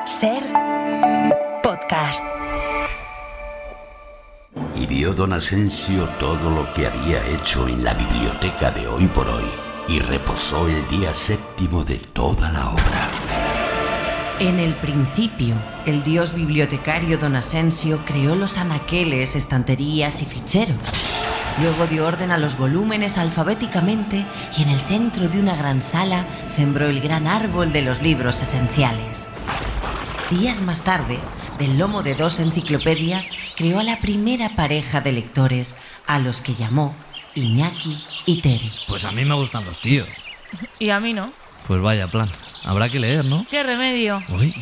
Ser podcast. Y vio don Asensio todo lo que había hecho en la biblioteca de Hoy por Hoy, y reposó el día séptimo de toda la obra. En el principio, el dios bibliotecario don Asensio creó los anaqueles, estanterías y ficheros. Luego dio orden a los volúmenes alfabéticamente y en el centro de una gran sala sembró el gran árbol de los libros esenciales. Días más tarde, del lomo de 2 enciclopedias, creó a la primera pareja de lectores, a los que llamó Iñaki y Tere. Pues a mí me gustan los tíos. Y a mí no. Pues vaya plan, habrá que leer, ¿no? ¡Qué remedio! Uy,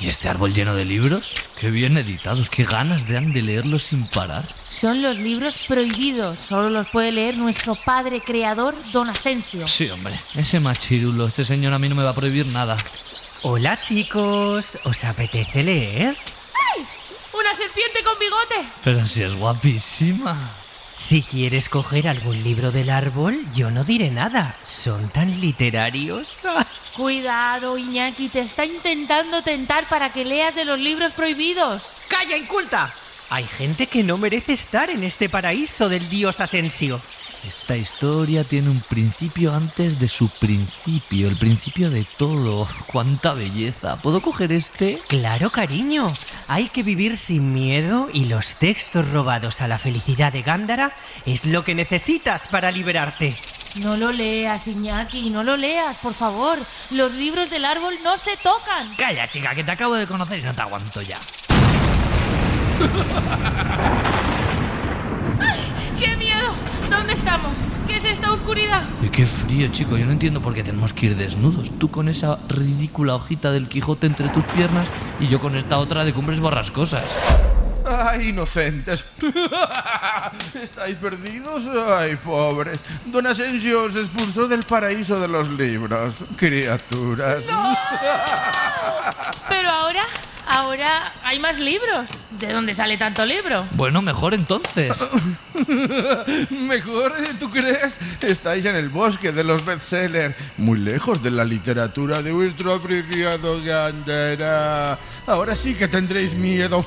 ¿y este árbol lleno de libros? ¡Qué bien editados! ¡Qué ganas dan de leerlos sin parar! Son los libros prohibidos. Solo los puede leer nuestro padre creador, don Asensio. Sí, hombre, ese machirulo, este señor a mí no me va a prohibir nada. Hola chicos, ¿os apetece leer? ¡Ay! ¡Una serpiente con bigote! Pero si es guapísima. Si quieres coger algún libro del árbol, yo no diré nada. ¿Son tan literarios? Cuidado, Iñaki, te está intentando tentar para que leas de los libros prohibidos. ¡Calla, inculta! Hay gente que no merece estar en este paraíso del dios Asensio. Esta historia tiene un principio antes de su principio, el principio de todo. ¡Cuánta belleza! ¿Puedo coger este? Claro, cariño. Hay que vivir sin miedo y los textos robados a la felicidad de Gándara es lo que necesitas para liberarte. No lo leas, Iñaki, no lo leas, por favor. Los libros del árbol no se tocan. Calla, chica, que te acabo de conocer y no te aguanto ya. ¡Ay, qué miedo! ¿Dónde estamos? ¿Qué es esta oscuridad? Y qué frío, chico. Yo no entiendo por qué tenemos que ir desnudos. Tú con esa ridícula hojita del Quijote entre tus piernas y yo con esta otra de Cumbres Borrascosas. ¡Ay, inocentes! ¿Estáis perdidos? ¡Ay, pobres! Don Asensio os expulsó del paraíso de los libros, criaturas. ¡No! Pero ahora hay más libros. ¿De dónde sale tanto libro? Bueno, mejor entonces. ¿Mejor? ¿Tú crees? Estáis en el bosque de los bestsellers, muy lejos de la literatura de vuestro apreciado Gándara. Ahora sí que tendréis miedo.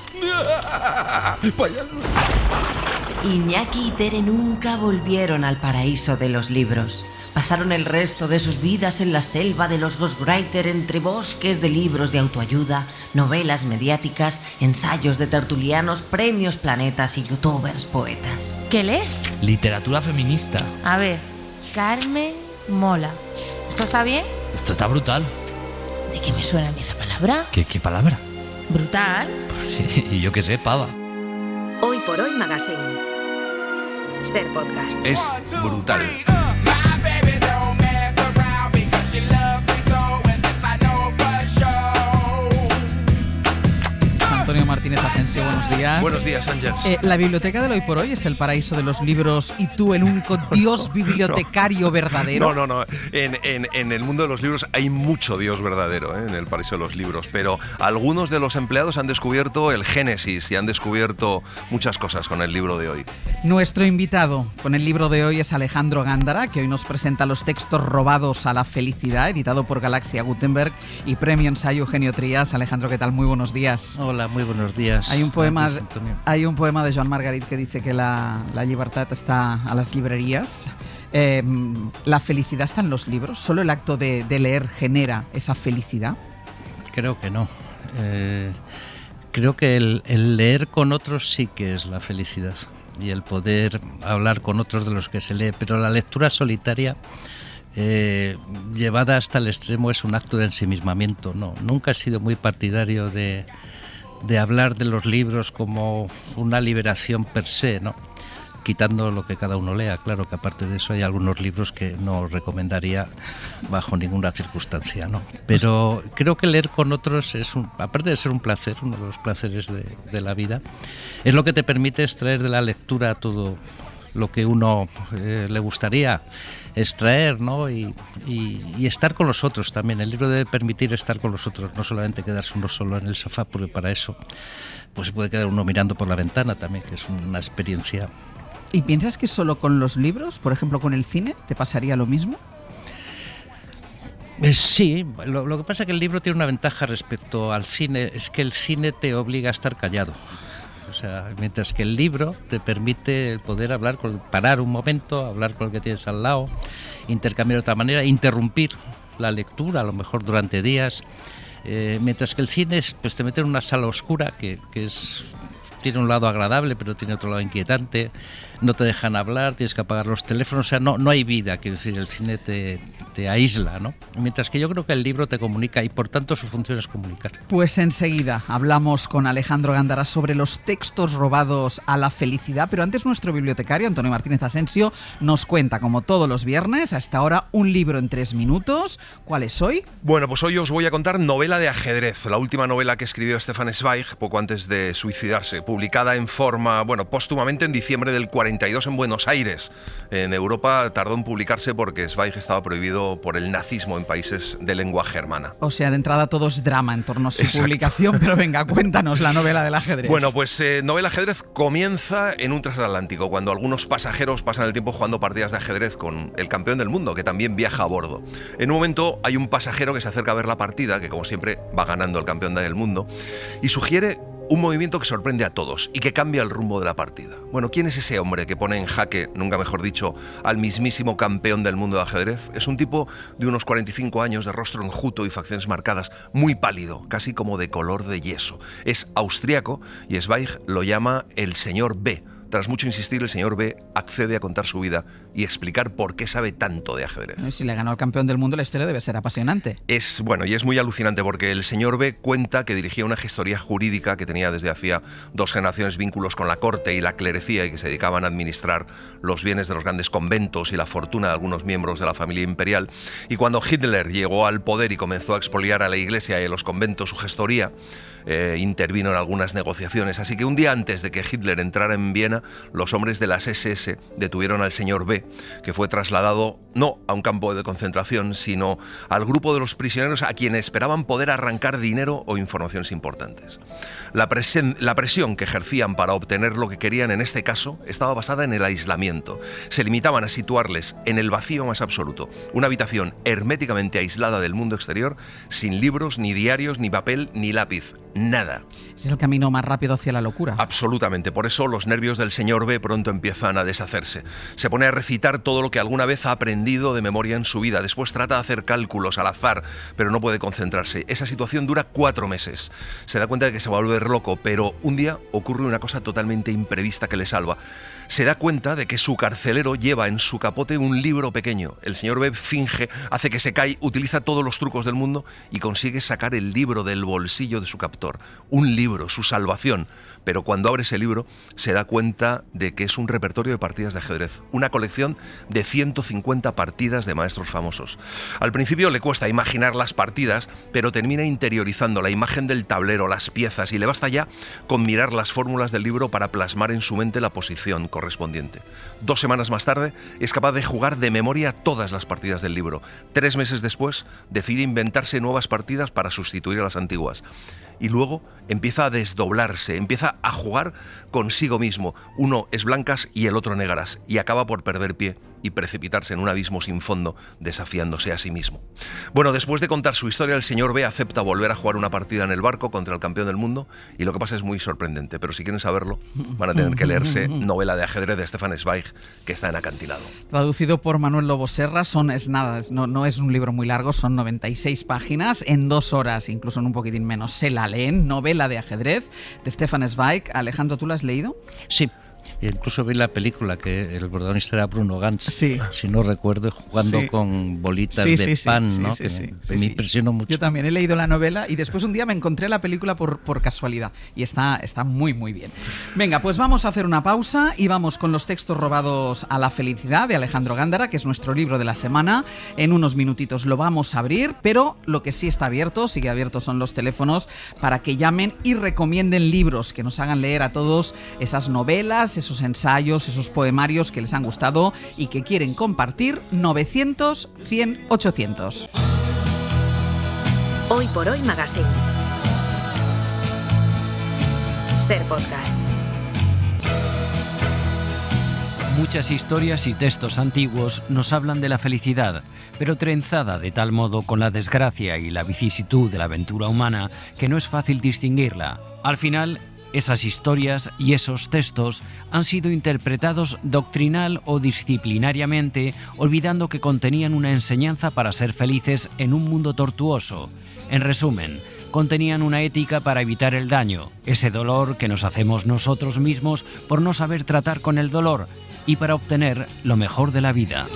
Iñaki y Tere nunca volvieron al paraíso de los libros. Pasaron el resto de sus vidas en la selva de los ghostwriters, entre bosques de libros de autoayuda, novelas mediáticas, ensayos de tertulianos, premios planetas y youtubers poetas. ¿Qué lees? Literatura feminista. A ver, Carmen Mola. ¿Esto está bien? Esto está brutal. ¿De qué me suena a mí esa palabra? ¿Qué palabra? Brutal. Sí, y yo qué sé, pava. Hoy por Hoy Magazine. Ser podcast. Es brutal. Antonio Martínez Asensio, buenos días. Buenos días, Ángel. La biblioteca del Hoy por Hoy es el paraíso de los libros y tú el único dios bibliotecario verdadero. No. En el mundo de los libros hay mucho dios verdadero, en el paraíso de los libros, pero algunos de los empleados han descubierto el génesis y han descubierto muchas cosas con el libro de hoy. Nuestro invitado con el libro de hoy es Alejandro Gándara, que hoy nos presenta los textos robados a la felicidad, editado por Galaxia Gutenberg y premio ensayo Eugenio Trías. Alejandro, ¿qué tal? Muy buenos días. Hola, muy buenos días. Hay un poema de Joan Margarit que dice que la libertad está a las librerías. ¿La felicidad está en los libros? ¿Solo el acto de leer genera esa felicidad? Creo que no. Creo que el leer con otros sí que es la felicidad y el poder hablar con otros de los que se lee, pero la lectura solitaria llevada hasta el extremo es un acto de ensimismamiento. No, nunca he sido muy partidario de hablar de los libros como una liberación per se, ¿no? Quitando lo que cada uno lea. Claro que aparte de eso hay algunos libros que no recomendaría bajo ninguna circunstancia, ¿no? Pero creo que leer con otros aparte de ser un placer, uno de los placeres de la vida, es lo que te permite extraer de la lectura todo lo que uno le gustaría extraer, ¿no? Y estar con los otros también. El libro debe permitir estar con los otros, no solamente quedarse uno solo en el sofá, porque para eso pues se puede quedar uno mirando por la ventana también, que es una experiencia. ¿Y piensas que solo con los libros, por ejemplo con el cine, te pasaría lo mismo? Sí, lo que pasa es que el libro tiene una ventaja respecto al cine, es que el cine te obliga a estar callado. O sea, mientras que el libro te permite el poder parar un momento, hablar con el que tienes al lado, intercambiar de otra manera, interrumpir la lectura, a lo mejor durante días, mientras que el cine pues te mete en una sala oscura que tiene un lado agradable, pero tiene otro lado inquietante, no te dejan hablar, tienes que apagar los teléfonos, o sea, no hay vida, quiero decir, el cine te aísla, ¿no? Mientras que yo creo que el libro te comunica y por tanto su función es comunicar. Pues enseguida hablamos con Alejandro Gándara sobre los textos robados a la felicidad, pero antes nuestro bibliotecario, Antonio Martínez Asensio, nos cuenta, como todos los viernes, hasta ahora un libro en 3 minutos. ¿Cuál es hoy? Bueno, pues hoy os voy a contar Novela de ajedrez, la última novela que escribió Stefan Zweig poco antes de suicidarse, publicada en forma, póstumamente en diciembre del 42 en Buenos Aires. En Europa tardó en publicarse porque Zweig estaba prohibido por el nazismo en países de lengua germana. O sea, de entrada todo es drama en torno a su publicación, pero venga, cuéntanos la novela del ajedrez. Bueno, pues Novela ajedrez comienza en un transatlántico, cuando algunos pasajeros pasan el tiempo jugando partidas de ajedrez con el campeón del mundo, que también viaja a bordo. En un momento hay un pasajero que se acerca a ver la partida, que como siempre va ganando el campeón del mundo, y sugiere un movimiento que sorprende a todos y que cambia el rumbo de la partida. Bueno, ¿quién es ese hombre que pone en jaque, nunca mejor dicho, al mismísimo campeón del mundo de ajedrez? Es un tipo de unos 45 años, de rostro enjuto y facciones marcadas, muy pálido, casi como de color de yeso. Es austríaco y Zweig lo llama el señor B. Tras mucho insistir, el señor B accede a contar su vida y explicar por qué sabe tanto de ajedrez. Si le ganó al campeón del mundo, la historia debe ser apasionante. Es muy alucinante porque el señor B cuenta que dirigía una gestoría jurídica que tenía desde hacía 2 generaciones vínculos con la corte y la clerecía y que se dedicaban a administrar los bienes de los grandes conventos y la fortuna de algunos miembros de la familia imperial. Y cuando Hitler llegó al poder y comenzó a expoliar a la iglesia y a los conventos su gestoría, intervino en algunas negociaciones. Así que un día antes de que Hitler entrara en Viena, los hombres de las SS detuvieron al señor B, que fue trasladado no a un campo de concentración, sino al grupo de los prisioneros a quienes esperaban poder arrancar dinero o informaciones importantes. La presión que ejercían para obtener lo que querían en este caso estaba basada en el aislamiento. Se limitaban a situarles en el vacío más absoluto, una habitación herméticamente aislada del mundo exterior, sin libros, ni diarios, ni papel, ni lápiz. Nada. Es el camino más rápido hacia la locura. Absolutamente. Por eso los nervios del señor B pronto empiezan a deshacerse. Se pone a recitar todo lo que alguna vez ha aprendido de memoria en su vida. Después trata de hacer cálculos al azar, pero no puede concentrarse. Esa situación dura 4 meses. Se da cuenta de que se va a volver loco, pero un día ocurre una cosa totalmente imprevista que le salva. Se da cuenta de que su carcelero lleva en su capote un libro pequeño. El señor B finge, hace que se cae, utiliza todos los trucos del mundo y consigue sacar el libro del bolsillo de su captor. Un libro, su salvación. Pero cuando abre ese libro se da cuenta de que es un repertorio de partidas de ajedrez, una colección de 150 partidas de maestros famosos. Al principio le cuesta imaginar las partidas, pero termina interiorizando la imagen del tablero, las piezas, y le basta ya con mirar las fórmulas del libro para plasmar en su mente la posición correspondiente. 2 semanas más tarde es capaz de jugar de memoria todas las partidas del libro. 3 meses después decide inventarse nuevas partidas para sustituir a las antiguas. Y luego empieza a desdoblarse, empieza a jugar consigo mismo. Uno es blancas y el otro negras, y acaba por perder pie y precipitarse en un abismo sin fondo, desafiándose a sí mismo. Bueno, después de contar su historia, el señor B acepta volver a jugar una partida en el barco contra el campeón del mundo, y lo que pasa es muy sorprendente, pero si quieren saberlo, van a tener que leerse Novela de ajedrez de Stefan Zweig, que está en Acantilado. Traducido por Manuel Lobo Serra, no es un libro muy largo, son 96 páginas, en 2 horas, incluso en un poquitín menos, se la leen. Novela de ajedrez de Stefan Zweig. Alejandro, ¿tú la has leído? Sí. Incluso vi la película que el protagonista era Bruno Ganz, sí, si no recuerdo, jugando con bolitas de pan, ¿no? Me impresionó mucho. Yo también he leído la novela y después un día me encontré la película por casualidad y está muy muy bien. Venga, pues vamos a hacer una pausa y vamos con los textos robados a la felicidad de Alejandro Gándara, que es nuestro libro de la semana. En unos minutitos lo vamos a abrir, pero lo que sí está abierto, sigue abierto, son los teléfonos para que llamen y recomienden libros, que nos hagan leer a todos esas novelas, esos ensayos, esos poemarios que les han gustado y que quieren compartir. 900 100 800. Hoy por Hoy Magazine. Ser podcast. Muchas historias y textos antiguos nos hablan de la felicidad, pero trenzada de tal modo con la desgracia y la vicisitud de la aventura humana que no es fácil distinguirla. Al final, esas historias y esos textos han sido interpretados doctrinal o disciplinariamente, olvidando que contenían una enseñanza para ser felices en un mundo tortuoso. En resumen, contenían una ética para evitar el daño, ese dolor que nos hacemos nosotros mismos por no saber tratar con el dolor y para obtener lo mejor de la vida.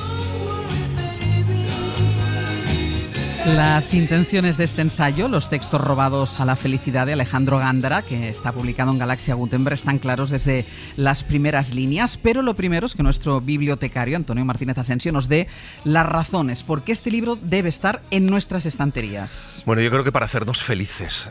Las intenciones de este ensayo, los textos robados a la felicidad de Alejandro Gándara, que está publicado en Galaxia Gutenberg, están claros desde las primeras líneas, pero lo primero es que nuestro bibliotecario, Antonio Martínez Asensio, nos dé las razones por qué este libro debe estar en nuestras estanterías. Bueno, yo creo que para hacernos felices.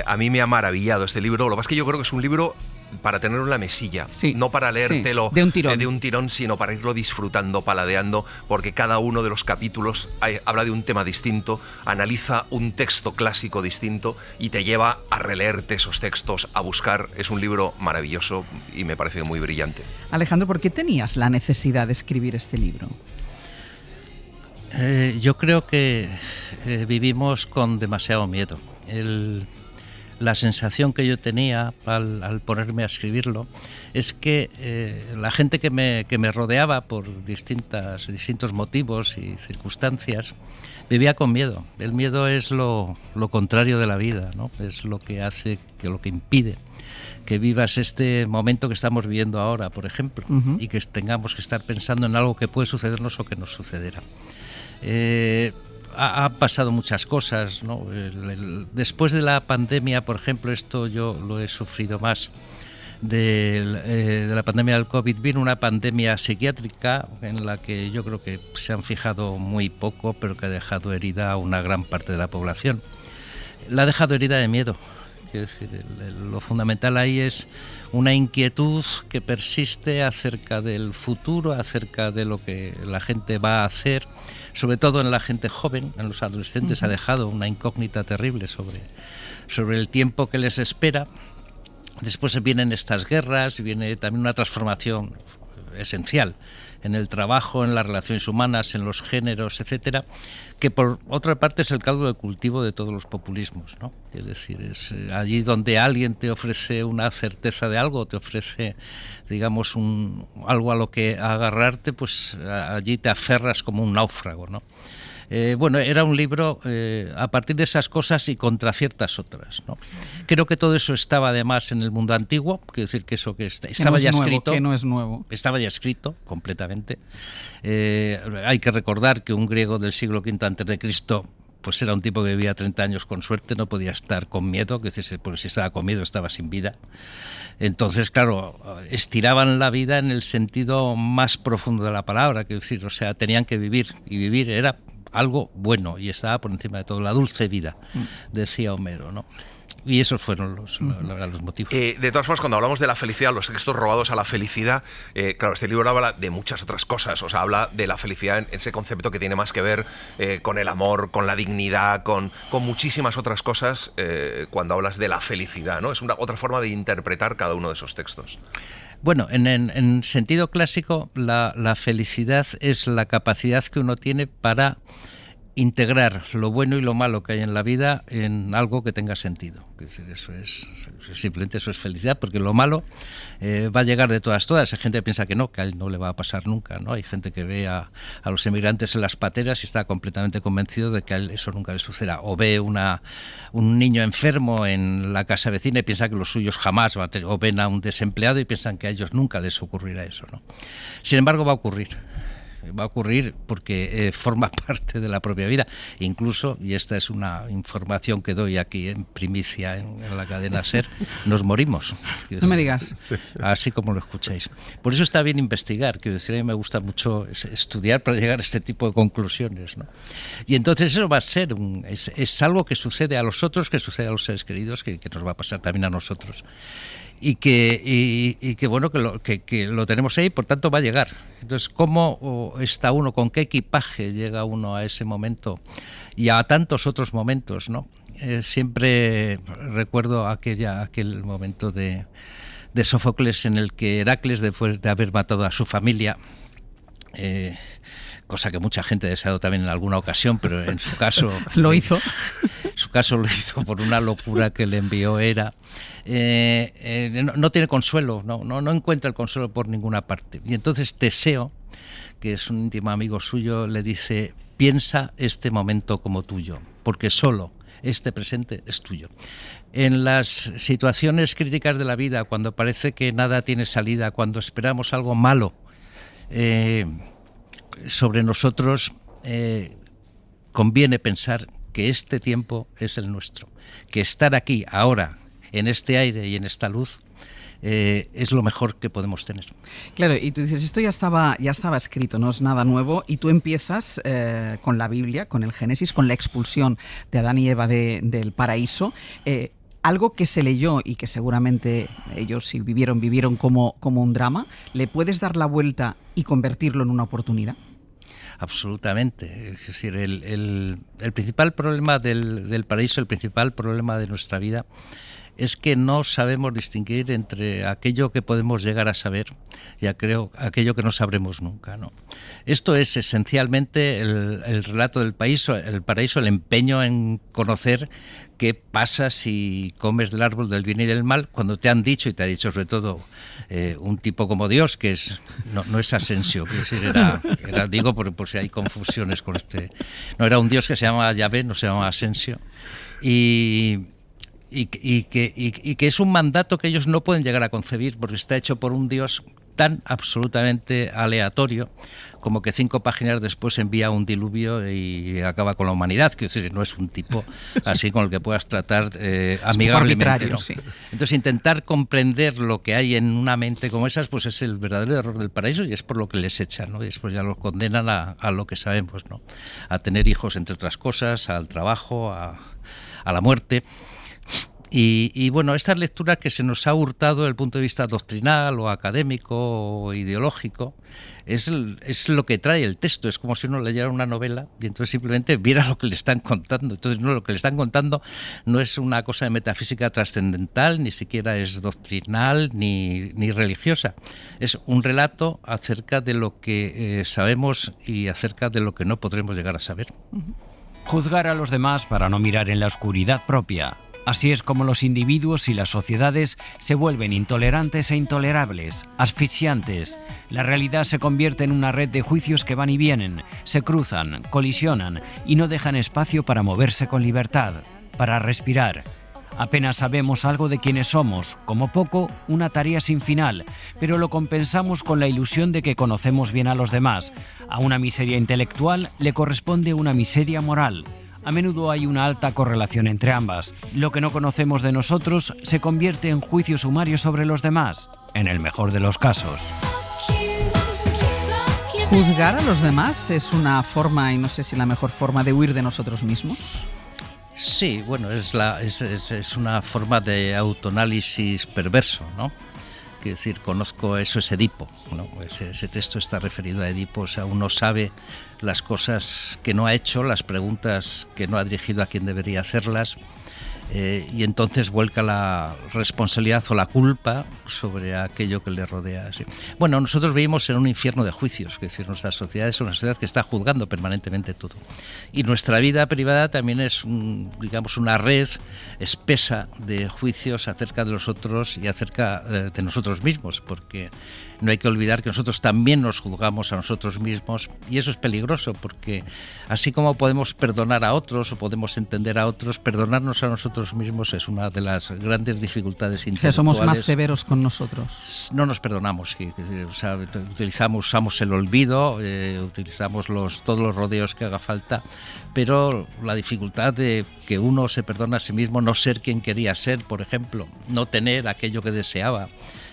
A mí me ha maravillado este libro. Lo que pasa es que yo creo que es un libro para tenerlo en la mesilla, no para leértelo de un tirón, sino para irlo disfrutando, paladeando, porque cada uno de los capítulos habla de un tema distinto, analiza un texto clásico distinto y te lleva a releerte esos textos, a buscar. Es un libro maravilloso y me parece muy brillante. Alejandro, ¿por qué tenías la necesidad de escribir este libro? Yo creo que vivimos con demasiado miedo. La sensación que yo tenía al ponerme a escribirlo es que la gente que me rodeaba por distintos motivos y circunstancias vivía con miedo. El miedo es lo contrario de la vida, ¿no? Es lo que hace, lo que impide que vivas este momento que estamos viviendo ahora, por ejemplo, y que tengamos que estar pensando en algo que puede sucedernos o que nos sucederá. Ha pasado muchas cosas, ¿no? Después de la pandemia, por ejemplo, esto yo lo he sufrido más, de la pandemia del COVID, vino una pandemia psiquiátrica en la que yo creo que se han fijado muy poco, pero que ha dejado herida a una gran parte de la población. La ha dejado herida de miedo. Quiero decir, lo fundamental ahí es una inquietud que persiste acerca del futuro, acerca de lo que la gente va a hacer, sobre todo en la gente joven, en los adolescentes. Ha dejado una incógnita terrible sobre el tiempo que les espera. Después vienen estas guerras, viene también una transformación esencial en el trabajo, en las relaciones humanas, en los géneros, etcétera, que por otra parte es el caldo de cultivo de todos los populismos, ¿no? Es decir, es allí donde alguien te ofrece una certeza de algo, te ofrece, digamos, algo a lo que agarrarte, pues allí te aferras como un náufrago, ¿no? Bueno, era un libro a partir de esas cosas y contra ciertas otras, ¿no? Creo que todo eso estaba además en el mundo antiguo, quiero decir que eso que estaba ya escrito. Que no es nuevo. Estaba ya escrito completamente. Hay que recordar que un griego del siglo V a.C., pues era un tipo que vivía 30 años con suerte, no podía estar con miedo, porque si estaba con miedo estaba sin vida. Entonces, claro, estiraban la vida en el sentido más profundo de la palabra, quiero decir, o sea, tenían que vivir, y vivir era algo bueno y estaba por encima de todo, la dulce vida, decía Homero, ¿no? Y esos fueron los motivos. De todas formas, cuando hablamos de la felicidad, los textos robados a la felicidad, claro, este libro habla de muchas otras cosas. O sea, habla de la felicidad en ese concepto que tiene más que ver con el amor, con la dignidad, con muchísimas otras cosas cuando hablas de la felicidad, ¿no? Es otra forma de interpretar cada uno de esos textos. Bueno, en sentido clásico, la felicidad es la capacidad que uno tiene para integrar lo bueno y lo malo que hay en la vida en algo que tenga sentido. Es decir, simplemente eso es felicidad, porque lo malo va a llegar de todas. Hay gente que piensa que a él no le va a pasar nunca, ¿no? Hay gente que ve a los emigrantes en las pateras y está completamente convencido de que a él eso nunca le sucederá. O ve un niño enfermo en la casa vecina y piensa que los suyos jamás van a tener, o ven a un desempleado y piensan que a ellos nunca les ocurrirá eso, ¿no? Sin embargo, va a ocurrir. Va a ocurrir porque forma parte de la propia vida. Incluso, y esta es una información que doy aquí en primicia en la cadena SER, nos morimos. No me digas. Así como lo escucháis. Por eso está bien investigar, quiero decir, a mí me gusta mucho estudiar para llegar a este tipo de conclusiones, ¿no? Y entonces eso va a ser, es algo que sucede a los otros, que sucede a los seres queridos, que nos va a pasar también a nosotros. Y que bueno, que lo tenemos ahí, por tanto va a llegar. Entonces, ¿cómo está uno, con qué equipaje llega uno a ese momento y a tantos otros momentos, ¿no? Siempre recuerdo aquel momento de de Sófocles, en el que Heracles, después de haber matado a su familia, cosa que mucha gente ha deseado también en alguna ocasión, pero en su caso lo hizo. En su caso lo hizo por una locura que le envió Hera. No tiene consuelo, no encuentra el consuelo por ninguna parte. Y entonces Teseo, que es un íntimo amigo suyo, le dice: piensa este momento como tuyo, porque solo este presente es tuyo. En las situaciones críticas de la vida, cuando parece que nada tiene salida, cuando esperamos algo malo sobre nosotros, conviene pensar que este tiempo es el nuestro, que estar aquí, ahora, en este aire y en esta luz, es lo mejor que podemos tener. Claro, y tú dices, esto ya estaba escrito, no es nada nuevo, y tú empiezas con la Biblia, con el Génesis, con la expulsión de Adán y Eva del paraíso, algo que se leyó y que seguramente ellos si vivieron como un drama. ¿Le puedes dar la vuelta y convertirlo en una oportunidad? Absolutamente. Es decir, el principal problema del paraíso, el principal problema de nuestra vida, es que no sabemos distinguir entre aquello que podemos llegar a saber y aquello que no sabremos nunca, ¿no? Esto es esencialmente el relato del paraíso, el empeño en conocer qué pasa si comes del árbol del bien y del mal, cuando te han dicho, y te ha dicho sobre todo un tipo como Dios, que no es Asensio, que decir, era digo por si hay confusiones con este, no, era un Dios que se llama Yahvé, no se llama Asensio, y que es un mandato que ellos no pueden llegar a concebir, porque está hecho por un Dios tan absolutamente aleatorio como que 5 páginas después envía un diluvio y acaba con la humanidad. Quiero decir, no es un tipo así con el que puedas tratar amigablemente, ¿no? Sí. Entonces, intentar comprender lo que hay en una mente como esas, pues es el verdadero error del paraíso, y es por lo que les echan, ¿no? Y después ya los condenan a lo que sabemos, ¿no? A tener hijos, entre otras cosas, al trabajo, a la muerte. Y bueno, estas lecturas que se nos ha hurtado desde el punto de vista doctrinal o académico o ideológico es lo que trae el texto. Es como si uno leyera una novela y entonces simplemente viera lo que le están contando. Entonces lo que le están contando no es una cosa de metafísica trascendental, ni siquiera es doctrinal ni religiosa. Es un relato acerca de lo que sabemos y acerca de lo que no podremos llegar a saber. Juzgar a los demás para no mirar en la oscuridad propia. Así es como los individuos y las sociedades se vuelven intolerantes e intolerables, asfixiantes. La realidad se convierte en una red de juicios que van y vienen, se cruzan, colisionan y no dejan espacio para moverse con libertad, para respirar. Apenas sabemos algo de quiénes somos, como poco, una tarea sin final, pero lo compensamos con la ilusión de que conocemos bien a los demás. A una miseria intelectual le corresponde una miseria moral. A menudo hay una alta correlación entre ambas. Lo que no conocemos de nosotros se convierte en juicio sumario sobre los demás, en el mejor de los casos. ¿Juzgar a los demás es una forma, y no sé si la mejor forma, de huir de nosotros mismos? Sí, bueno, es una forma de autoanálisis perverso, ¿no? Quiero decir, conozco eso, es Edipo, ¿no? Ese texto está referido a Edipo, o sea, uno sabe las cosas que no ha hecho, las preguntas que no ha dirigido a quien debería hacerlas, y entonces vuelca la responsabilidad o la culpa sobre aquello que le rodea. ¿Sí? Bueno, nosotros vivimos en un infierno de juicios, es decir, nuestra sociedad es una sociedad que está juzgando permanentemente todo. Y nuestra vida privada también es, digamos, una red espesa de juicios acerca de los otros y acerca de nosotros mismos, porque no hay que olvidar que nosotros también nos juzgamos a nosotros mismos, y eso es peligroso, porque así como podemos perdonar a otros o podemos entender a otros, perdonarnos a nosotros mismos es una de las grandes dificultades intelectuales. Que somos más severos con nosotros. No nos perdonamos, o sea, usamos el olvido, utilizamos todos los rodeos que haga falta, pero la dificultad de que uno se perdona a sí mismo, no ser quien quería ser, por ejemplo, no tener aquello que deseaba,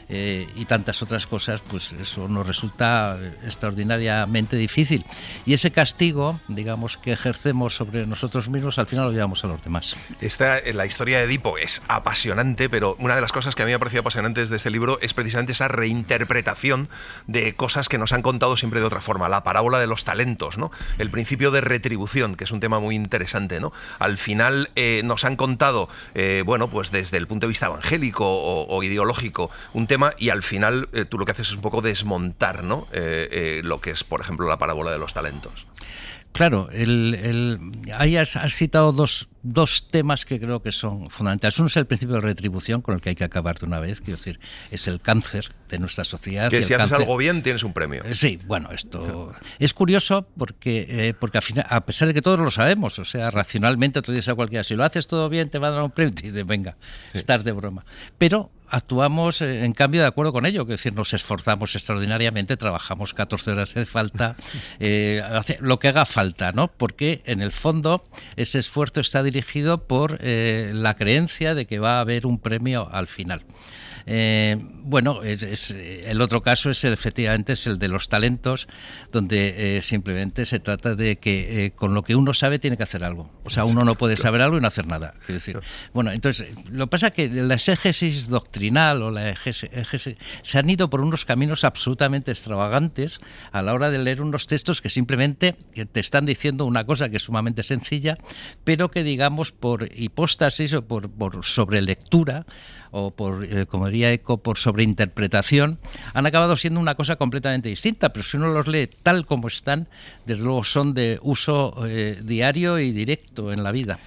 y tantas otras cosas, pues eso nos resulta extraordinariamente difícil. Y ese castigo, digamos, que ejercemos sobre nosotros mismos, al final lo llevamos a los demás. La historia de Edipo es apasionante, pero una de las cosas que a mí me ha parecido apasionantes de este libro es precisamente esa reinterpretación de cosas que nos han contado siempre de otra forma. La parábola de los talentos, ¿no? El principio de retribución, que es un tema muy interesante, ¿no? Al final nos han contado, bueno, pues desde el punto de vista evangélico o ideológico, un tema, y al final tú lo que haces es un poco desmontar, ¿no? Lo que es, por ejemplo, la parábola de los talentos. Claro, ahí has citado dos temas que creo que son fundamentales. Uno es el principio de retribución, con el que hay que acabar de una vez, quiero decir, es el cáncer de nuestra sociedad. Que si haces algo bien tienes un premio. Sí, bueno, esto es curioso porque al final, a pesar de que todos lo sabemos, o sea, racionalmente tú dices a cualquiera, si lo haces todo bien te van a dar un premio, y dices, venga, estás de broma. Pero actuamos, en cambio, de acuerdo con ello, que es decir, nos esforzamos extraordinariamente, trabajamos 14 horas de falta, lo que haga falta, ¿no? Porque en el fondo ese esfuerzo está dirigido por la creencia de que va a haber un premio al final. Bueno, el otro caso efectivamente es el de los talentos, donde simplemente se trata de que con lo que uno sabe tiene que hacer algo. O sea, uno no puede saber algo y no hacer nada. Es decir, bueno, entonces, lo que pasa es que la exégesis doctrinal o la exégesis se han ido por unos caminos absolutamente extravagantes a la hora de leer unos textos que simplemente te están diciendo una cosa que es sumamente sencilla, pero que, digamos, por hipóstasis o por sobrelectura, o por, como diría Eco, por sobreinterpretación, han acabado siendo una cosa completamente distinta, pero si uno los lee tal como están, desde luego son de uso diario y directo en la vida.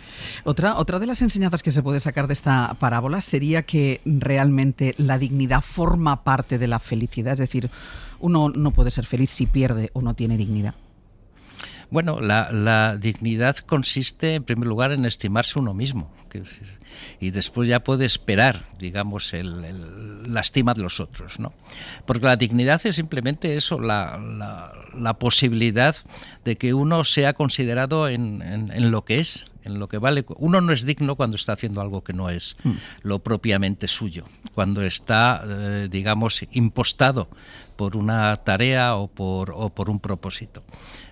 Otra de las enseñanzas que se puede sacar de esta parábola sería que realmente la dignidad forma parte de la felicidad, es decir, uno no puede ser feliz si pierde o no tiene dignidad. Bueno, la dignidad consiste, en primer lugar, en estimarse uno mismo, y después ya puede esperar, digamos, la estima de los otros, ¿no? Porque la dignidad es simplemente eso, la posibilidad de que uno sea considerado en lo que es, en lo que vale. Uno no es digno cuando está haciendo algo que no es lo propiamente suyo, cuando está, digamos, impostado por una tarea o por un propósito.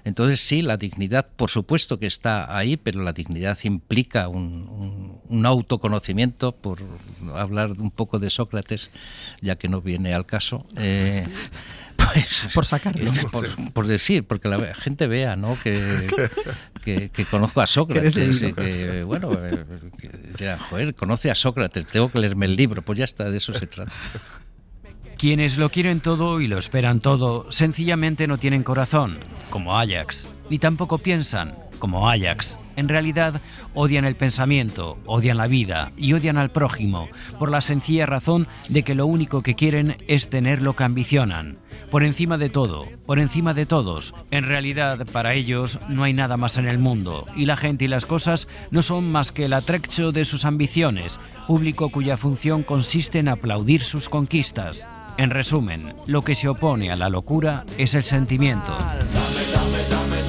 Entonces sí, la dignidad por supuesto que está ahí, pero la dignidad implica un autoconocimiento, por hablar un poco de Sócrates, ya que no viene al caso. Pues, por sacarlo. Por decir, porque la gente vea, ¿no? que conozco a Sócrates y que, bueno, que dirán, joder, conoce a Sócrates, tengo que leerme el libro, pues ya está, de eso se trata. Quienes lo quieren todo y lo esperan todo, sencillamente no tienen corazón, como Ajax, ni tampoco piensan, como Ajax. En realidad, odian el pensamiento, odian la vida y odian al prójimo, por la sencilla razón de que lo único que quieren es tener lo que ambicionan. Por encima de todo, por encima de todos. En realidad, para ellos no hay nada más en el mundo, y la gente y las cosas no son más que el atrezzo de sus ambiciones, público cuya función consiste en aplaudir sus conquistas. En resumen, lo que se opone a la locura es el sentimiento.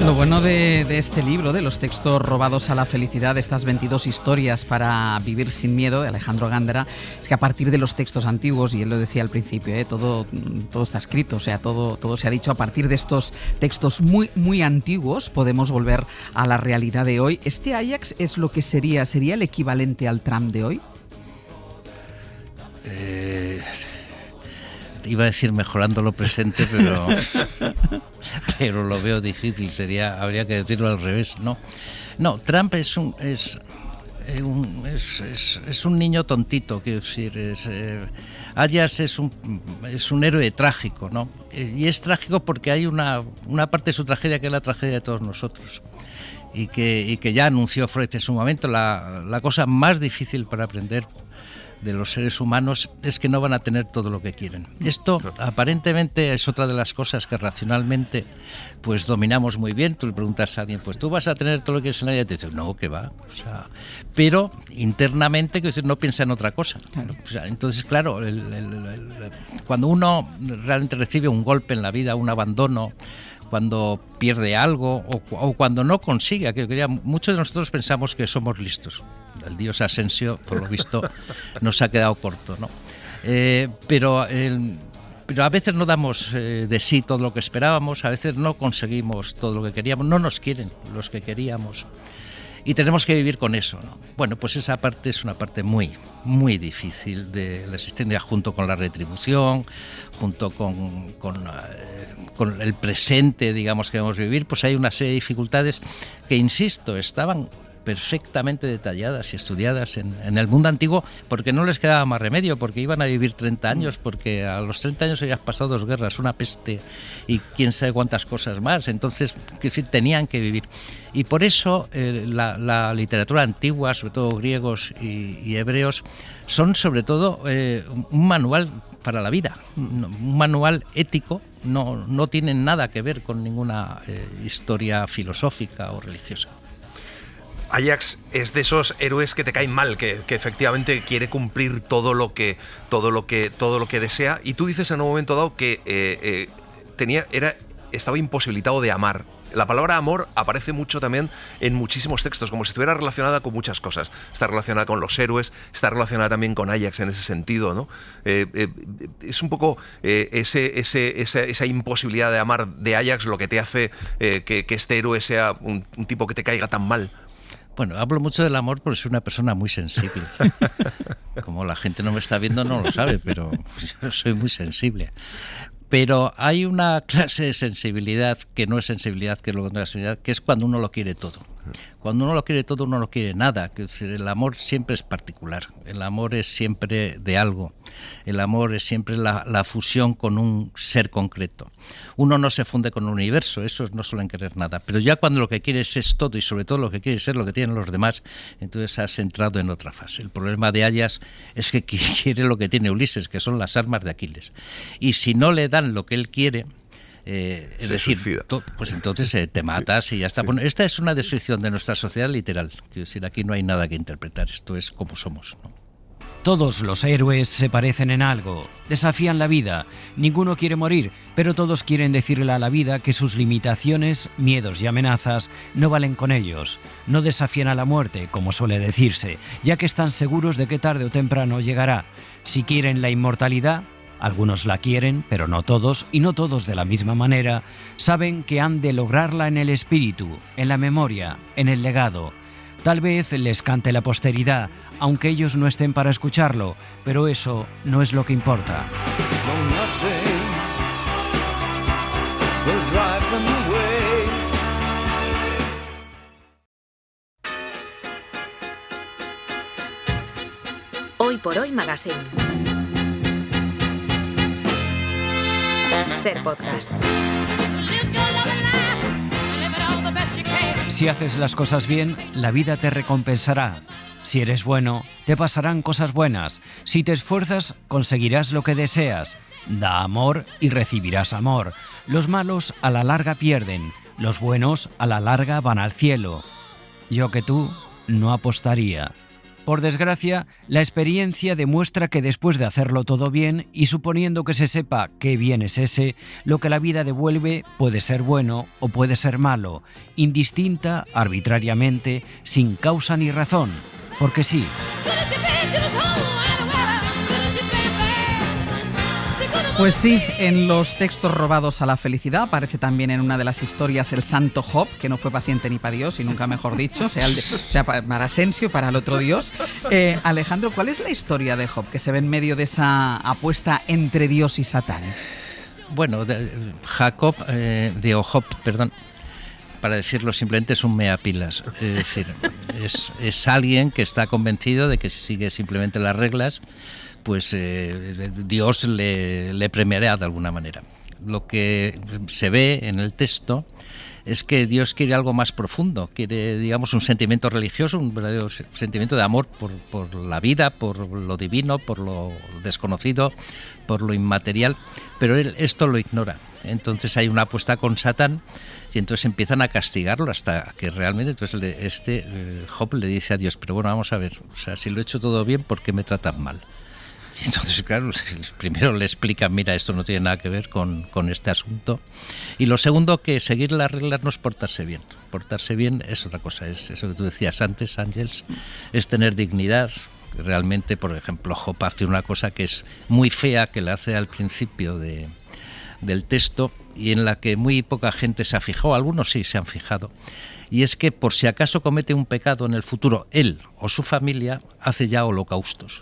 Lo bueno de este libro, de los textos robados a la felicidad, estas 22 historias para vivir sin miedo, de Alejandro Gándara, es que a partir de los textos antiguos, y él lo decía al principio, todo está escrito, o sea, todo se ha dicho, a partir de estos textos muy, muy antiguos podemos volver a la realidad de hoy. ¿Este Ajax es lo que sería el equivalente al Trump de hoy? Iba a decir mejorando lo presente, pero lo veo difícil, habría que decirlo al revés. No, Trump es un niño tontito, quiero decir, Ajax es un héroe trágico, ¿no? Y es trágico porque hay una parte de su tragedia que es la tragedia de todos nosotros. Y que ya anunció Freud en su momento, la cosa más difícil para aprender de los seres humanos es que no van a tener todo lo que quieren. Esto aparentemente es otra de las cosas que racionalmente pues dominamos muy bien. Tú le preguntas a alguien, pues tú vas a tener todo lo que es en la vida, y te dice, no, que va. O sea, pero internamente no piensa en otra cosa. Claro. O sea, entonces, claro, cuando uno realmente recibe un golpe en la vida, un abandono, cuando pierde algo o cuando no consigue, muchos de nosotros pensamos que somos listos. El dios Asensio, por lo visto, nos ha quedado corto, ¿no? Pero a veces no damos de sí todo lo que esperábamos, a veces no conseguimos todo lo que queríamos, no nos quieren los que queríamos. Y tenemos que vivir con eso, ¿no? Bueno, pues esa parte es una parte muy, muy difícil de la existencia, junto con la retribución, junto con el presente, digamos, que vamos a vivir, pues hay una serie de dificultades que, insisto, estaban perfectamente detalladas y estudiadas en el mundo antiguo, porque no les quedaba más remedio, porque iban a vivir 30 años, porque a los 30 años habían pasado 2 guerras, una peste y quién sabe cuántas cosas más. Entonces, tenían que vivir. Y por eso la literatura antigua, sobre todo griegos y hebreos, son sobre todo un manual para la vida, un manual ético. No tienen nada que ver con ninguna historia filosófica o religiosa. Ajax es de esos héroes que te caen mal, que efectivamente quiere cumplir todo lo que desea. Y tú dices en un momento dado que estaba imposibilitado de amar. La palabra amor aparece mucho también en muchísimos textos, como si estuviera relacionada con muchas cosas. Está relacionada con los héroes, está relacionada también con Ajax en ese sentido, ¿no? Es un poco esa imposibilidad de amar de Ajax lo que te hace que este héroe sea un tipo que te caiga tan mal. Bueno, hablo mucho del amor porque soy una persona muy sensible. Como la gente no me está viendo no lo sabe, pero yo soy muy sensible. Pero hay una clase de sensibilidad que no es sensibilidad, que es lo contrario de sensibilidad, que es cuando uno lo quiere todo. Cuando uno lo quiere todo, uno no quiere nada. Es decir, el amor siempre es particular, el amor es siempre de algo, el amor es siempre la fusión con un ser concreto. Uno no se funde con un universo, esos no suelen querer nada, pero ya cuando lo que quieres es todo y sobre todo lo que quieres ser lo que tienen los demás, entonces has entrado en otra fase. El problema de Ajax es que quiere lo que tiene Ulises, que son las armas de Aquiles. Y si no le dan lo que él quiere, es decir, pues entonces te matas y ya está. Sí. Bueno, esta es una descripción de nuestra sociedad literal. Quiero decir, aquí no hay nada que interpretar, esto es como somos, ¿no? Todos los héroes se parecen en algo, desafían la vida, ninguno quiere morir, pero todos quieren decirle a la vida que sus limitaciones, miedos y amenazas no valen con ellos. No desafían a la muerte, como suele decirse, ya que están seguros de que tarde o temprano llegará. Si quieren la inmortalidad, algunos la quieren, pero no todos, y no todos de la misma manera, saben que han de lograrla en el espíritu, en la memoria, en el legado. Tal vez les cante la posteridad, aunque ellos no estén para escucharlo, pero eso no es lo que importa. Hoy por Hoy Magazine. Ser podcast. Si haces las cosas bien, la vida te recompensará. Si eres bueno, te pasarán cosas buenas. Si te esfuerzas, conseguirás lo que deseas. Da amor y recibirás amor. Los malos a la larga pierden. Los buenos a la larga van al cielo. Yo que tú no apostaría. Por desgracia, la experiencia demuestra que después de hacerlo todo bien y suponiendo que se sepa qué bien es ese, lo que la vida devuelve puede ser bueno o puede ser malo, indistinta, arbitrariamente, sin causa ni razón. Porque sí. Pues sí, en los textos robados a la felicidad aparece también en una de las historias el santo Job, que no fue paciente ni para Dios, y nunca mejor dicho, sea para Asensio, para el otro Dios. Alejandro, ¿cuál es la historia de Job que se ve en medio de esa apuesta entre Dios y Satán? Bueno, Job, para decirlo simplemente, es un meapilas. Es decir, es alguien que está convencido de que si sigue simplemente las reglas, pues Dios le premiará de alguna manera. Lo que se ve en el texto es que Dios quiere algo más profundo, quiere, digamos, un sentimiento religioso, un verdadero sentimiento de amor por la vida, por lo divino, por lo desconocido, por lo inmaterial, pero él esto lo ignora. Entonces hay una apuesta con Satán y entonces empiezan a castigarlo hasta que realmente entonces Job le dice a Dios, pero bueno, vamos a ver, o sea, si lo he hecho todo bien, ¿por qué me tratan mal? Entonces, claro, primero le explican, mira, esto no tiene nada que ver con este asunto. Y lo segundo, que seguir las reglas no es portarse bien. Portarse bien es otra cosa, es eso que tú decías antes, Ángels, es tener dignidad, Realmente, por ejemplo, Job hace una cosa que es muy fea, que la hace al principio del texto y en la que muy poca gente se ha fijado, algunos sí se han fijado, y es que por si acaso comete un pecado en el futuro, él o su familia hace ya holocaustos.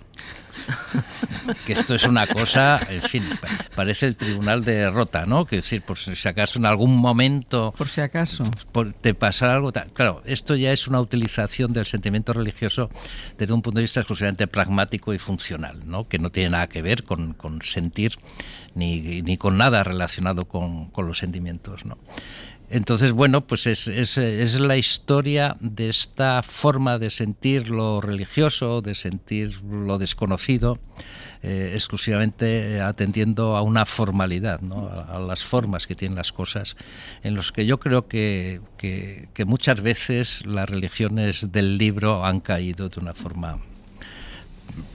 Que esto es una cosa, en fin, parece el tribunal de Rota, ¿no? Que decir, por si acaso en algún momento... Por si acaso. Te pasará algo tal. Claro, esto ya es una utilización del sentimiento religioso desde un punto de vista exclusivamente pragmático y funcional, ¿no? Que no tiene nada que ver con sentir ni con nada relacionado con los sentimientos, ¿no? Entonces, bueno, pues es la historia de esta forma de sentir lo religioso, de sentir lo desconocido, exclusivamente atendiendo a una formalidad, ¿no? A las formas que tienen las cosas, en los que yo creo que muchas veces las religiones del libro han caído de una forma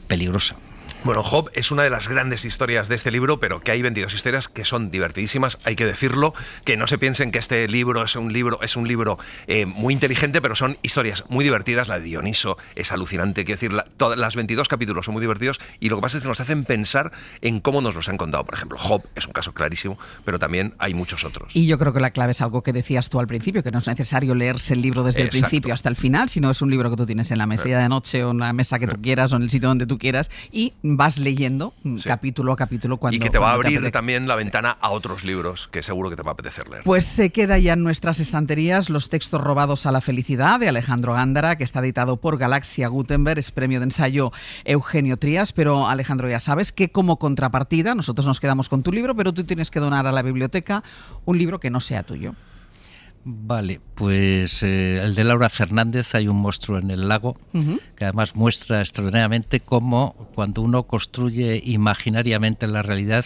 peligrosa. Bueno, Job es una de las grandes historias de este libro, pero que hay 22 historias que son divertidísimas, hay que decirlo, que no se piensen que este libro es un libro muy inteligente, pero son historias muy divertidas. La de Dioniso es alucinante, quiero decir, todas las 22 capítulos son muy divertidos y lo que pasa es que nos hacen pensar en cómo nos los han contado. Por ejemplo, Job es un caso clarísimo, pero también hay muchos otros. Y yo creo que la clave es algo que decías tú al principio, que no es necesario leerse el libro desde el principio hasta el final, sino es un libro que tú tienes en la mesilla de noche o en la mesa que tú quieras o en el sitio donde tú quieras y vas leyendo capítulo a capítulo cuando... Y que te va a abrir también la ventana a otros libros que seguro que te va a apetecer leer. Pues se queda ya en nuestras estanterías Los textos robados a la felicidad de Alejandro Gándara, que está editado por Galaxia Gutenberg, es premio de ensayo Eugenio Trías. Pero Alejandro, ya sabes que como contrapartida nosotros nos quedamos con tu libro, pero tú tienes que donar a la biblioteca un libro que no sea tuyo. Vale, pues el de Laura Fernández, Hay un monstruo en el lago, que además muestra extraordinariamente cómo cuando uno construye imaginariamente la realidad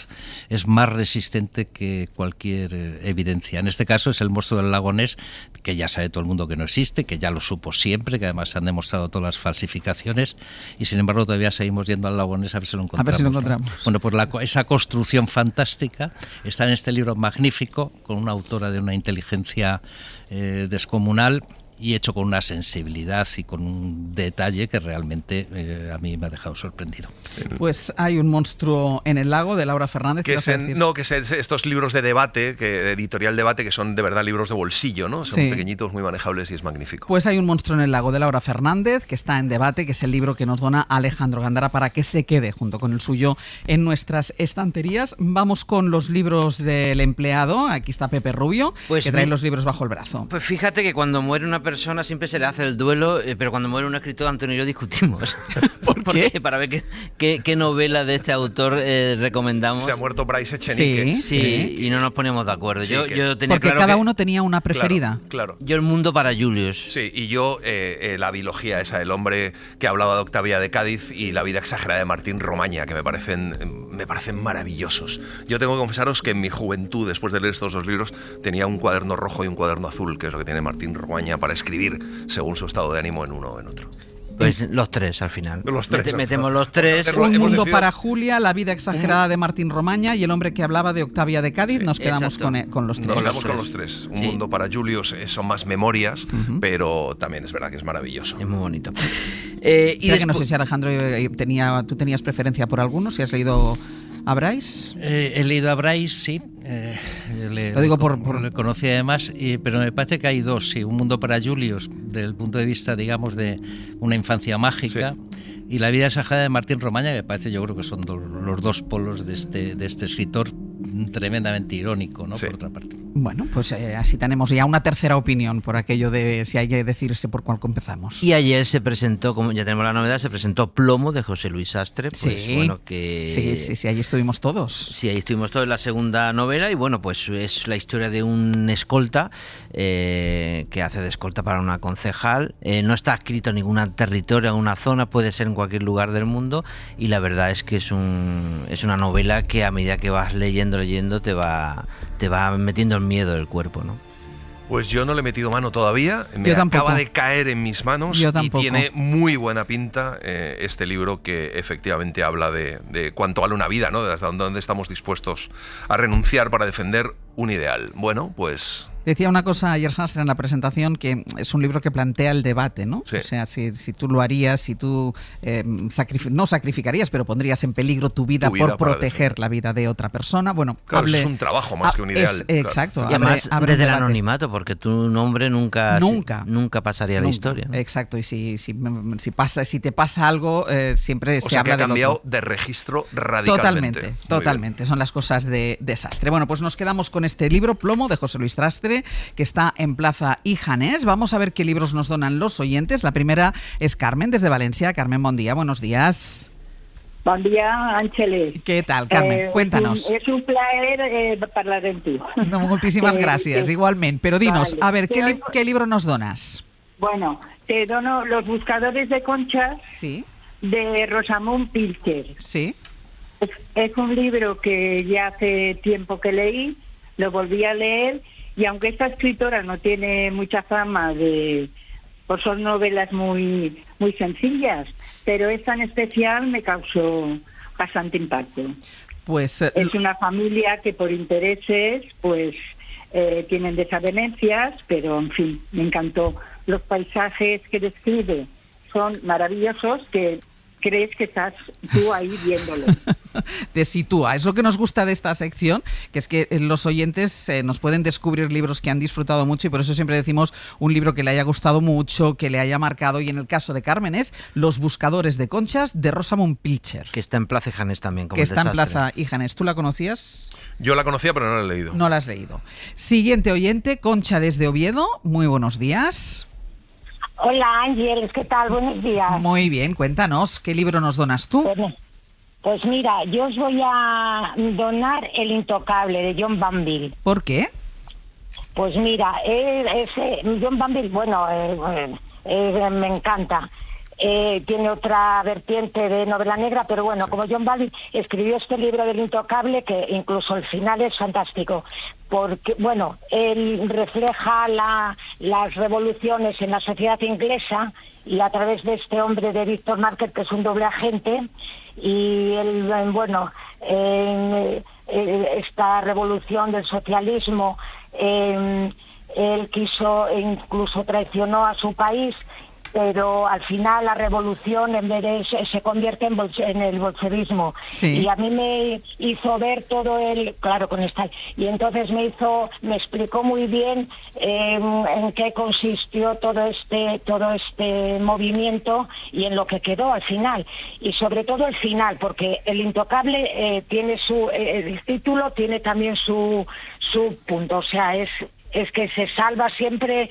es más resistente que cualquier evidencia. En este caso es el monstruo del lago Ness, que ya sabe todo el mundo que no existe, que ya lo supo siempre, que además se han demostrado todas las falsificaciones y sin embargo todavía seguimos yendo al lago Ness a ver si lo encontramos. A ver si lo encontramos. ¿No? Bueno, pues esa construcción fantástica está en este libro magnífico, con una autora de una inteligencia descomunal y hecho con una sensibilidad y con un detalle que realmente a mí me ha dejado sorprendido. Pues Hay un monstruo en el lago de Laura Fernández. Que estos libros de debate, de editorial Debate, que son de verdad libros de bolsillo, ¿no? Son pequeñitos, muy manejables y es magnífico. Pues Hay un monstruo en el lago de Laura Fernández, que está en Debate, que es el libro que nos dona Alejandro Gándara para que se quede junto con el suyo en nuestras estanterías. Vamos con los libros del empleado. Aquí está Pepe Rubio, que trae los libros bajo el brazo. Pues fíjate que cuando muere una persona siempre se le hace el duelo, pero cuando muere un escritor, Antonio y yo discutimos. ¿Por qué? Para ver qué novela de este autor recomendamos. Se ha muerto Bryce Echenique. Sí, y no nos poníamos de acuerdo. Sí, yo tenía porque claro cada uno tenía una preferida. Claro. Yo El mundo para Julius. Sí, y yo la bilogía esa, el hombre que hablaba de Octavia de Cádiz y La vida exagerada de Martín Romaña, que me parecen maravillosos. Yo tengo que confesaros que en mi juventud, después de leer estos dos libros, tenía un cuaderno rojo y un cuaderno azul, que es lo que tiene Martín Romaña para escribir según su estado de ánimo en uno o en otro. Pues los tres al final. Metemos los tres. Un mundo para Julia, La vida exagerada de Martín Romaña y El hombre que hablaba de Octavia de Cádiz. Nos quedamos con los tres. Nos quedamos con los tres. Un mundo para Julius son más memorias, pero también es verdad que es maravilloso. Es muy bonito. Que no sé si Alejandro tú tenías preferencia por alguno, si has leído a Bryce. He leído a Bryce, sí. Lo digo le conocí además, pero me parece que hay dos, sí. Un mundo para Julius, desde el punto de vista, digamos, de una infancia mágica, y La vida exagerada de Martín Romaña, que parece, yo creo que son los dos polos de este escritor tremendamente irónico, ¿no? Por otra parte. Bueno, pues así tenemos ya una tercera opinión por aquello de si hay que decirse por cuál comenzamos. Y ayer se presentó, como ya tenemos la novedad, se presentó Plomo de José Luis Sastre. Pues, sí, ahí estuvimos todos. Sí, ahí estuvimos todos en la segunda novela y bueno, pues es la historia de un escolta que hace de escolta para una concejal. No está adscrito a ningún territorio, a una zona, puede ser en cualquier lugar del mundo y la verdad es que es una novela que a medida que vas leyendo te va metiendo el miedo del cuerpo, ¿no? Pues yo no le he metido mano todavía, me acaba de caer en mis manos y tiene muy buena pinta este libro que efectivamente habla de cuánto vale una vida, ¿no? De hasta dónde estamos dispuestos a renunciar para defender un ideal. Bueno, pues... Decía una cosa ayer Sastre en la presentación, que es un libro que plantea el debate, ¿no? Sí. O sea, si tú lo harías, si tú no sacrificarías, pero pondrías en peligro tu vida por proteger la vida de otra persona. Bueno, claro, es un trabajo más que un ideal. Exacto. Y además desde el anonimato, porque tu nombre nunca pasaría a la historia, ¿no? Exacto, y si te pasa algo, siempre se habla de del cambiado otro. de registro radicalmente. Totalmente. Son las cosas de Sastre. Bueno, pues nos quedamos con este libro, Plomo, de José Luis Sastre, que está en Plaza Ijanés. Vamos a ver qué libros nos donan los oyentes. La primera es Carmen, desde Valencia. Carmen, buen día, buenos días. Bon dia, Ángeles. ¿Qué tal, Carmen? Cuéntanos. És un plaer parlar amb tu. No, moltíssimes gràcies, igualment. Però dinos, vale. a ver, ¿qué libro nos donas? Bueno, te dono Los buscadores de conchas, sí, de Rosamund Pilcher. Sí. Es un libro que ya hace tiempo que leí, lo volví a leer, y aunque esta escritora no tiene mucha fama pues son novelas muy sencillas, pero esta en especial me causó bastante impacto. Pues es una familia que por intereses pues tienen desavenencias, pero en fin, me encantó. Los paisajes que describe son maravillosos, que crees que estás tú ahí viéndolo. Te sitúa. Es lo que nos gusta de esta sección, que es que los oyentes nos pueden descubrir libros que han disfrutado mucho, y por eso siempre decimos un libro que le haya gustado mucho, que le haya marcado, y en el caso de Carmen es Los buscadores de conchas, de Rosamund Pilcher. Que está en Plaza Ijanés también. Que está en Plaza Ijanés. ¿Tú la conocías? Yo la conocía, pero no la he leído. No la has leído. Siguiente oyente, Concha desde Oviedo. Muy buenos días. Hola, Ángeles, ¿qué tal? Buenos días. Muy bien, cuéntanos, ¿qué libro nos donas tú? Pues mira, yo os voy a donar El intocable, de John Banville. ¿Por qué? Pues mira, John Banville, bueno, me encanta. Tiene otra vertiente de novela negra, pero bueno, como John Banville escribió este libro del intocable, que incluso el final es fantástico, porque, bueno, él refleja las revoluciones en la sociedad inglesa, y a través de este hombre de Víctor Market, que es un doble agente, y él, bueno, esta revolución del socialismo, él quiso, incluso traicionó a su país, pero al final la revolución en vez de se convierte en el bolchevismo. Sí. Y a mí me hizo ver todo claro, con esta, y entonces me explicó muy bien en qué consistió todo este movimiento y en lo que quedó al final, y sobre todo el final, porque El intocable tiene el título tiene también su punto, o sea, es que se salva siempre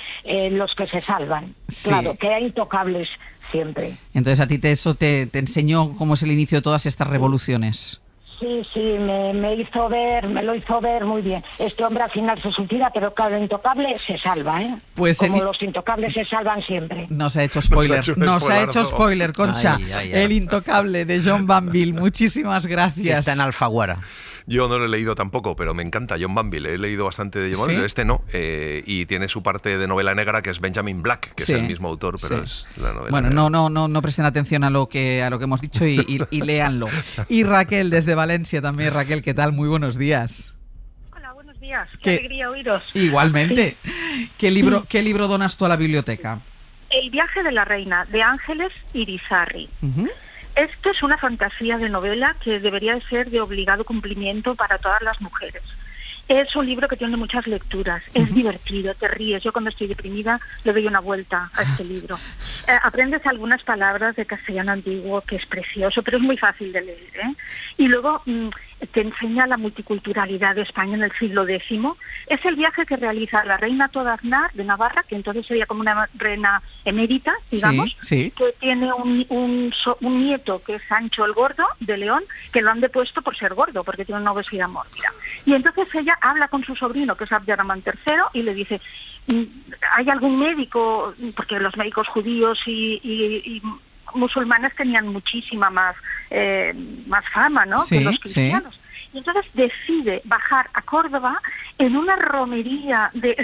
los que se salvan. Sí. Claro, que hay intocables siempre. Entonces a ti eso te enseñó cómo es el inicio de todas estas revoluciones. Sí, me lo hizo ver muy bien. Este hombre al final se suicida, pero claro, el intocable se salva, ¿eh? Pues como los intocables se salvan siempre. Nos ha hecho spoiler. Nos ha hecho spoiler, Concha. Ay. El intocable de John Banville. Muchísimas gracias. Está en Alfaguara. Yo no lo he leído tampoco, pero me encanta John Banville. He leído bastante de John Banville, este no. Y tiene su parte de novela negra, que es Benjamin Black, que es el mismo autor, pero es la novela negra. No presten atención a lo que hemos dicho y léanlo. Y Raquel, desde Valencia también. Raquel, ¿qué tal? Muy buenos días. Hola, buenos días. Qué alegría oíros. Igualmente. Sí. ¿Qué libro donas tú a la biblioteca? El viaje de la reina, de Ángeles Irizarry. Esto es una fantasía de novela que debería de ser de obligado cumplimiento para todas las mujeres. Es un libro que tiene muchas lecturas, es divertido, te ríes. Yo cuando estoy deprimida le doy una vuelta a este libro. Aprendes algunas palabras de castellano antiguo, que es precioso, pero es muy fácil de leer, ¿eh? Y luego te enseña la multiculturalidad de España en el siglo X. Es el viaje que realiza la reina Toda Aznar de Navarra, que entonces sería como una reina emérita, digamos, que tiene un nieto que es Sancho el Gordo de León, que lo han depuesto por ser gordo, porque tiene una obesidad mórbida. Y entonces ella habla con su sobrino, que es Abderramán III, y le dice: ¿hay algún médico? Porque los médicos judíos y musulmanes tenían muchísima más fama, ¿no? Que los cristianos. Sí. Y entonces decide bajar a Córdoba en una romería de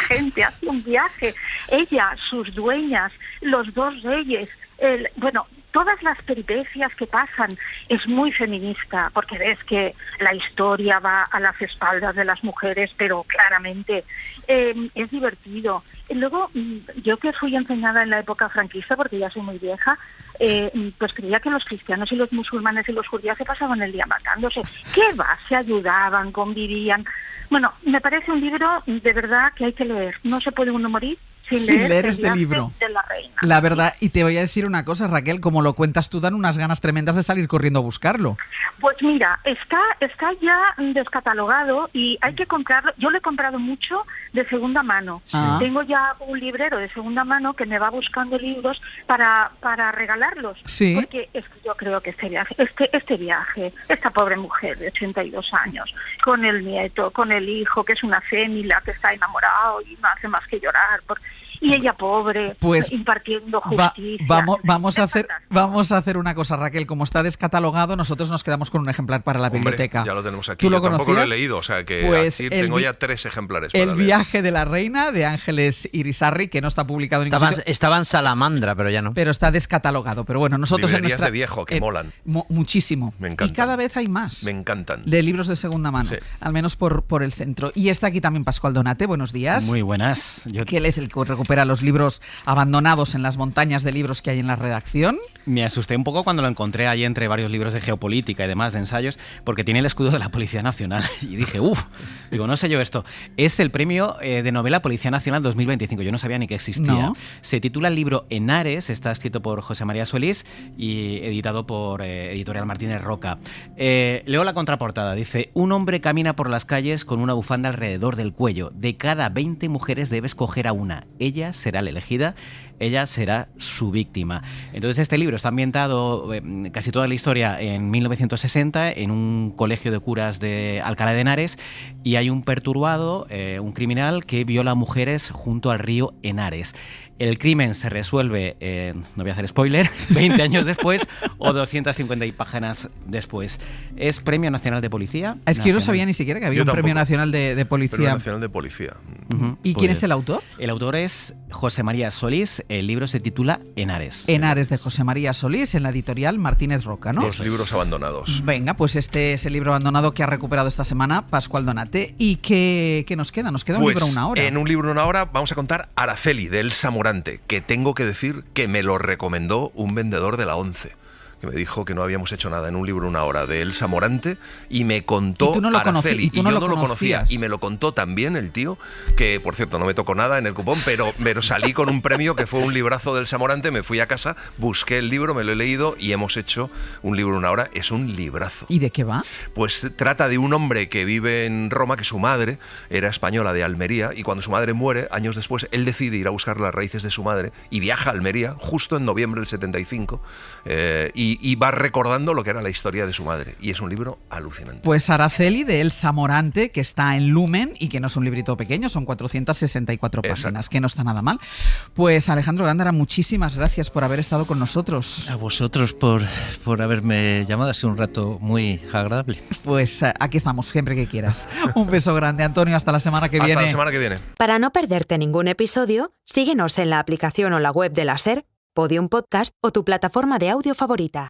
gente, hace un viaje. Ella, sus dueñas, los dos reyes, todas las peripecias que pasan. Es muy feminista, porque ves que la historia va a las espaldas de las mujeres, pero claramente es divertido. Y luego, yo que fui enseñada en la época franquista, porque ya soy muy vieja, pues creía que los cristianos y los musulmanes y los judíos se pasaban el día matándose. ¿Qué va? Se ayudaban, convivían. Bueno, me parece un libro de verdad que hay que leer. No se puede uno morir sin leer este libro. De la reina. La verdad, y te voy a decir una cosa, Raquel, como lo cuentas tú, dan unas ganas tremendas de salir corriendo a buscarlo. Pues mira, está ya descatalogado y hay que comprarlo. Yo lo he comprado mucho de segunda mano. Ah. Tengo ya un librero de segunda mano que me va buscando libros para regalarlos. Sí. Porque es que yo creo que este viaje, esta pobre mujer de 82 años, con el nieto, con el hijo, que es una fémila, que está enamorado y no hace más que llorar. Y ella pobre, pues impartiendo justicia. Vamos a hacer una cosa, Raquel. Como está descatalogado, nosotros nos quedamos con un ejemplar para la biblioteca. Ya lo tenemos aquí. ¿Tú lo Yo tampoco lo he conocías? leído, o sea que Pues aquí tengo ya 3 ejemplares para El leer. viaje de la reina, de Ángeles Irisarri, que no está publicado en ningún sitio, Estaba en Salamandra, pero ya no. pero está descatalogado. Pero bueno, nosotros en Librerías nuestra... de viejo, que molan. Muchísimo. Me encantan. Y cada vez hay más. Me encantan. De libros de segunda mano, Sí. al menos por el centro. Y está aquí también Pascual Donate, buenos días. Muy buenas. Que él es el que recupera los libros abandonados en las montañas de libros que hay en la redacción. Me asusté un poco cuando lo encontré ahí entre varios libros de geopolítica y demás, de ensayos, porque tiene el escudo de la Policía Nacional. Y dije, digo, no sé yo esto. Es el premio de novela Policía Nacional 2025. Yo no sabía ni que existía. No. Se titula el libro Henares, está escrito por José María Solís y editado por Editorial Martínez Roca. Leo la contraportada. Dice, un hombre camina por las calles con una bufanda alrededor del cuello. De cada 20 mujeres debe escoger a una. Ella será la elegida. Ella será su víctima. Entonces este libro está ambientado casi toda la historia en 1960 en un colegio de curas de Alcalá de Henares y hay un perturbado, un criminal que viola a mujeres junto al río Henares. El crimen se resuelve, no voy a hacer spoiler, 20 años después o 250 páginas después. Es Premio Nacional de Policía. Es que yo no sabía ni siquiera que había un Premio Nacional de Policía. Premio Nacional de Policía. ¿Y quién es el autor? El autor es José María Solís. El libro se titula Henares. Henares, de José María Solís, en la editorial Martínez Roca, ¿no? Los libros abandonados. Venga, pues este es el libro abandonado que ha recuperado esta semana Pascual Donate. ¿Y qué nos queda? Nos queda un libro una hora. En un libro una hora vamos a contar Araceli, de Elsa Morante, que tengo que decir que me lo recomendó un vendedor de la ONCE, que me dijo que no habíamos hecho nada en un libro una hora de Elsa Morante y me contó ¿Y tú no lo Araceli. y tú no yo lo no lo conocía. conocías? Y me lo contó también el tío, que por cierto no me tocó nada en el cupón, pero salí con un premio que fue un librazo de Elsa Morante. Me fui a casa, busqué el libro, me lo he leído y hemos hecho un libro una hora. Es un librazo. ¿Y de qué va? Pues trata de un hombre que vive en Roma, que su madre era española de Almería, y cuando su madre muere, años después, él decide ir a buscar las raíces de su madre y viaja a Almería justo en noviembre del 75 y va recordando lo que era la historia de su madre. Y es un libro alucinante. Pues Araceli, de Elsa Morante, que está en Lumen y que no es un librito pequeño, son 464 páginas, que no está nada mal. Pues Alejandro Gándara, muchísimas gracias por haber estado con nosotros. A vosotros por haberme llamado, ha sido un rato muy agradable. Pues aquí estamos, siempre que quieras. Un beso grande, Antonio, hasta la semana que viene. Hasta la semana que viene. Para no perderte ningún episodio, síguenos en la aplicación o la web de la SER, Podium Podcast o tu plataforma de audio favorita.